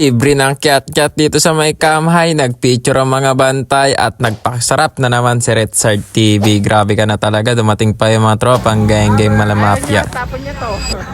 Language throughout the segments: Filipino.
Libre ng kyat-kyat dito sa may Kamhay, nagpicture ang mga bantay at nagpakasarap na naman si Retsard TV. Grabe ka na talaga, dumating pa yung mga tropang geng-geng malamafia.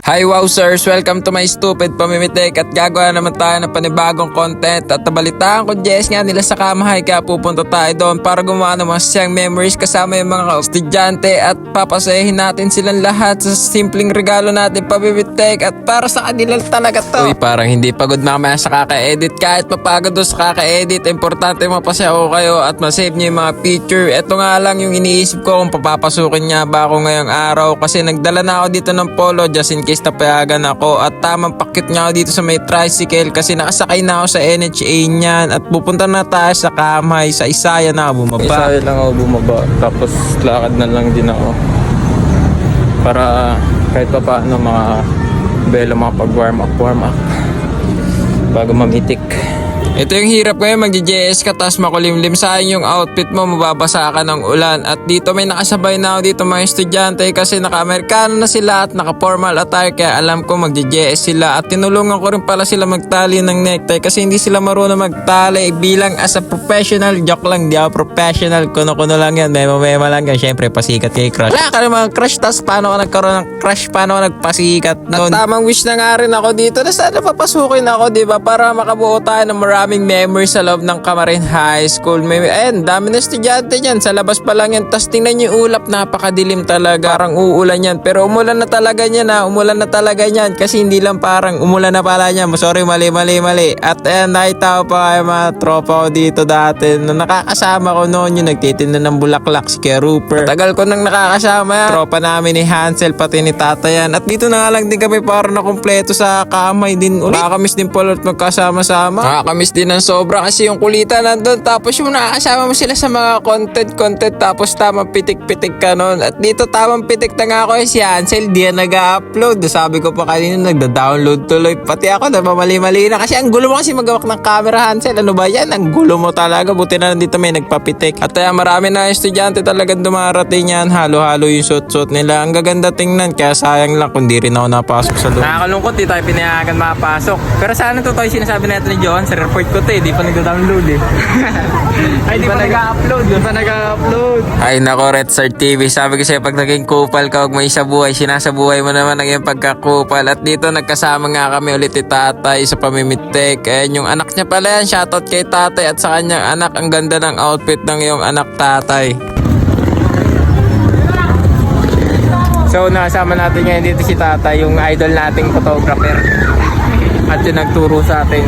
Hi wow sirs, welcome to my stupid pamimitik at gagawa naman tayo ng panibagong content at nabalitaan ko Jess nga nila sa Kamhay kaya pupunta tayo doon para gumawa ng mga siyang memories kasama yung mga estudyante at papasayahin natin silang lahat sa simpleng regalo natin pamimitik at para sa kanila talaga to. Uy, parang hindi pagod mamaya sa kaka-edit. Kahit mapagod doon sa kaka-edit, importante mapasaya ko kayo at masave nyo yung mga picture. Ito nga lang yung iniisip ko kung papapasukin niya ba ako ngayong araw kasi nagdala na ako dito ng polo just in case napayagan ako at tamang pakit nga ako dito sa may tricycle kasi nakasakay na ako sa NHA niyan at pupunta na tayo sa Kamhay. Sa Isaya na ako bumaba. Isaya lang ako bumaba tapos lakad na lang din ako para kahit pa paano mga belo mga pag-warm up bago mamitik. Ito yung hirap ngayon, mag-JS ka tapos makulimlim, sayang yung outfit mo, mababasa ka ng ulan. At dito may nakasabay na ako dito mga estudyante kasi naka-Amerikano na sila at naka-formal attire kaya alam ko mag-JS sila. At tinulungan ko rin pala sila magtali ng necktie kasi hindi sila marunong magtali bilang as a professional. Joke lang, di ako professional, kuno-kuno lang yan, memo-memo lang yan. Syempre pasikat kay crush. Wala ka naman crush, tapos paano ka nagkaroon ng crush, paano ka nagpasikat. Tamang wish na nga rin ako dito na sana papasukin ako, diba, para makabuo tayo ng maraming memories sa loob ng Camarin High School. Ayun, dami na estudyante dyan. Sa labas pa lang yan. Tapos tingnan nyo yung ulap. Napakadilim talaga. Parang uulan yan. Pero umulan na talaga yan ha. Umulan na talaga yan. Kasi hindi lang parang umulan na pala yan. Sorry, mali. At ayan, nakita ko pa kayo mga tropa ko dito dati. Nung nakakasama ko noon yung nagtitinda ng bulaklak si Kuya Rupert. Tagal ko nang nakakasama yan. Tropa namin ni Hansel pati ni Tata yan. At dito na nga lang din kami parang na kumpleto sa Kamay din ulit. Nakakamiss din pala at magkasama-sama. Nakakamiss din ng sobra kasi yung kulitan nandun tapos yung nakakasama mo sila sa mga content tapos tamang pitik-pitik ka nun at dito tamang pitik na nga ako si Hansel di yan nag-upload. Sabi ko pa kanina nagda-download tuloy pati ako namamali-mali na kasi ang gulo mo kasi magawak ng camera Hansel. Ano ba yan? Ang gulo mo talaga, buti na nandito may nagpapitik at marami na estudyante talagang dumarating yan, halo-halo yung suot-suot nila, ang gaganda tingnan kaya sayang lang kung di rin ako napasok sa loob. Nakakalungkot di tayo pinayagan mapasok pero sana totoo yung sinasabi natin ni John sa report ko di pa nag-download eh. Ay, di pa nag-upload. Ay nako, Retsard TV, sabi ko sa'yo pag naging kupal ka, huwag mo isabuhay, sinasabuhay mo naman ang iyong pagkakupal. At dito nagkasama nga kami ulit ni Tatay sa pamimitik. Ayan yung anak niya pala yan, shoutout kay Tatay at sa kanyang anak. Ang ganda ng outfit ng iyong anak Tatay. So nakasama natin ngayon dito si Tatay, yung idol nating photographer at yung nagturo sa atin.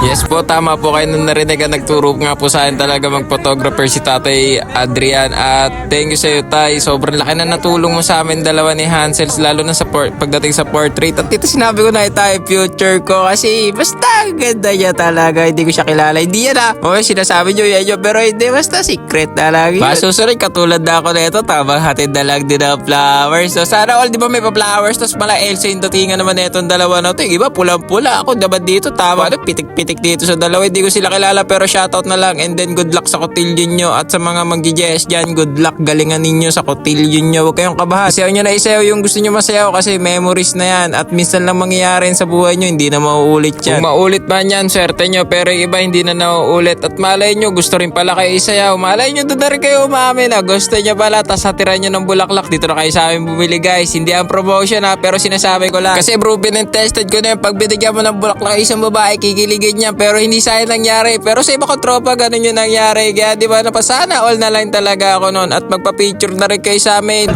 Yes po, tama po kayo nung narinig ang nagturo nga po sa akin talaga mag-photographer si Tatay Adrian at thank you sa iyo Tay, sobrang laki na natulong mo sa amin dalawa ni Hansel lalo na sa pagdating sa portrait at dito sinabi ko na tayo future ko kasi basta ganda niya talaga, hindi ko siya kilala, hindi yan sinasabi nyo yan pero hindi, basta secret talaga yun. Susunod katulad na ako na ito, tamang hatid na lang din ang flowers. So sana all di ba may pa-flowers tapos mala Elsa yung datingan naman na itong dalawa na ito, iba pulang-pula ako dapat dito tama pitik-pitik dito sa dalawa, hindi ko sila kilala pero shoutout na lang and then good luck sa kotilyo nyo at sa mga mag-JS dyan, good luck, galingan ninyo sa kotilyo nyo, huwag kayong kabahan, isayaw nyo na isayaw yung gusto nyo masayaw kasi memories na yan at minsan lang mangyayari sa buhay nyo, hindi na mauulit yan. Kung maulit man yan, swerte nyo pero yung iba hindi na nauulit at malay nyo gusto rin pala kayo isayaw, malay nyo doon na rin kayo umamin gusto nyo pala tas hatiran nyo ng bulaklak, dito na kayo sa amin bumili guys, hindi ang promotion pero sinasabi ko lang kasi proven and tested ko na yung pag binigyan mo ng bulaklak isang babae kikiligin niya pero hindi sa'yo nangyari. Pero sa iba ko tropa, ganun yung nangyari. Kaya di ba napasana all na lang talaga ako noon at magpa-picture na rin kayo sa amin.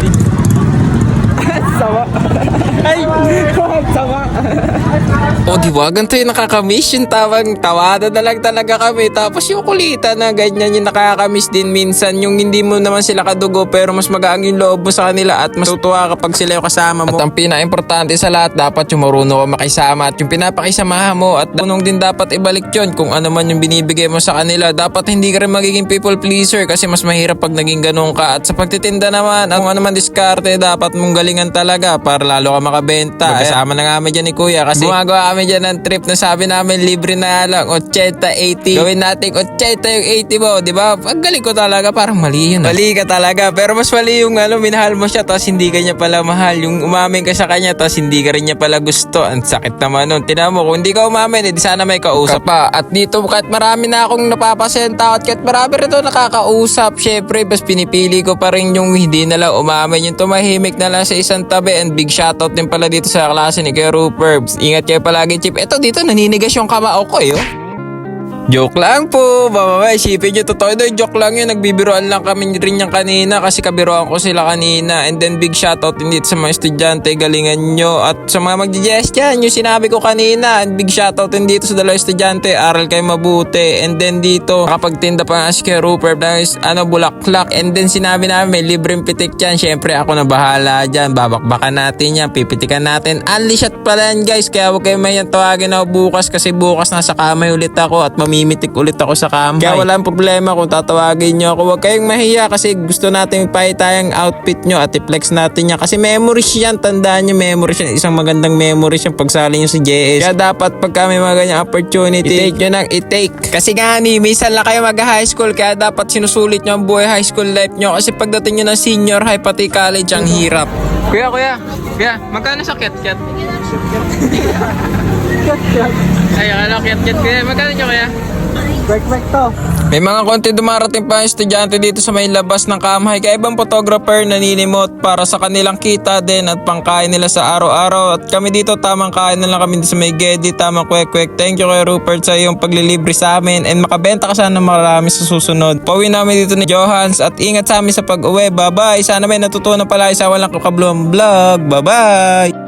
Sawa. Ay, sawa. O diba, ganito yung nakakamiss yung tawada na lang talaga kami. Tapos yung kulitan na ganyan yung nakakamiss din minsan. Yung hindi mo naman sila kadugo pero mas magaang yung loob mo sa kanila at mas tutuwa kapag sila yung kasama mo. At ang pinaka-importante sa lahat, dapat yung marunong ka makisama at yung pinapakisamahan mo at marunong din dapat ibalik yun kung ano man yung binibigay mo sa kanila. Dapat hindi ka rin magiging people pleaser kasi mas mahirap pag naging ganun ka. At sa pagtitinda naman, ang ano man diskarte, dapat mong galingan talaga para lalo ka makabenta. Kasama na nga kami dyan ni Kuya kasi gumagawa kami dyan ng trip na sabi namin libre na lang 80-80. Gawin natin 80 yung 80 mo, di ba? Ang galing ko talaga, parang mali yun. Mali ka talaga, pero mas mali yung minahal mo siya tapos hindi ka niya pala mahal. Yung umamin ka sa kanya tapos hindi ka rin niya pala gusto. Ang sakit naman nun. Tinan mo, kung hindi ka umamin, edi sana may kausap pa. At dito kahit marami na akong napapasenta at kahit marami rin ito nakakausap, syempre, bas pinipili ko pa rin yung hindi na lang umamin, yung tumahimik na lang sa isang tabi. And big shoutout din pala dito sa klase ni Kuya Rupert. Ingat kayo palagi, Chip. Eto dito, naninigas yung kamao ko, eh. Joke lang po, bababa, isipin nyo, totoo doon, joke lang yun, nagbibiroan lang kami rin yung kanina kasi kabiroan ko sila kanina. And then big shoutout din dito sa mga estudyante, galingan nyo. At sa mga mag-digest yan, yung sinabi ko kanina, and big shoutout din dito sa dalawang estudyante, aral kayo mabuti. And then dito, nakapagtinda pa nga si Kuya Rupert, bulaklak. And then sinabi namin, may libreng pitik yan, syempre ako na bahala dyan, babakbakan natin yan, pipitikan natin. Unli shot pala yan guys, kaya huwag kayo mayan, tawagin ako bukas kasi bukas nasa kamay ulit ako at mimitik ulit ako sa kamay. Kaya walang problema kung tatawagin nyo ako. Huwag kayong mahiya kasi gusto natin ipahita yung outfit nyo at i-flex natin yan. Kasi memories yan. Tandaan nyo, memories yan. Isang magandang memories yung pagsali nyo sa JS. Kaya dapat pagka may mga ganyang opportunity, i-take nyo nang i-take. Kasi nga minsan lang kayo mag-high school kaya dapat sinusulit nyo ang buhay high school life nyo. Kasi pagdating nyo ng senior high pati college, ang hirap. Kuya, magkano sa ket-ket? Ay, ket-ket kuya. Magkano nyo kaya? Break to. May mga konti dumarating pa yung estudyante dito sa may labas ng Kamhay. Kaya ibang photographer naninimot para sa kanilang kita din at pangkain nila sa araw-araw. At kami dito tamang kain na lang kami sa may Gedi, tamang kwek-kwek. Thank you Kuya Rupert sa iyong paglilibre sa amin and makabenta ka sana marami sa susunod. Pauwi namin dito ni Johans at ingat sa amin sa pag-uwi. Bye-bye. Sana may natutunan pala sa walang kakabluang vlog. Bye-bye.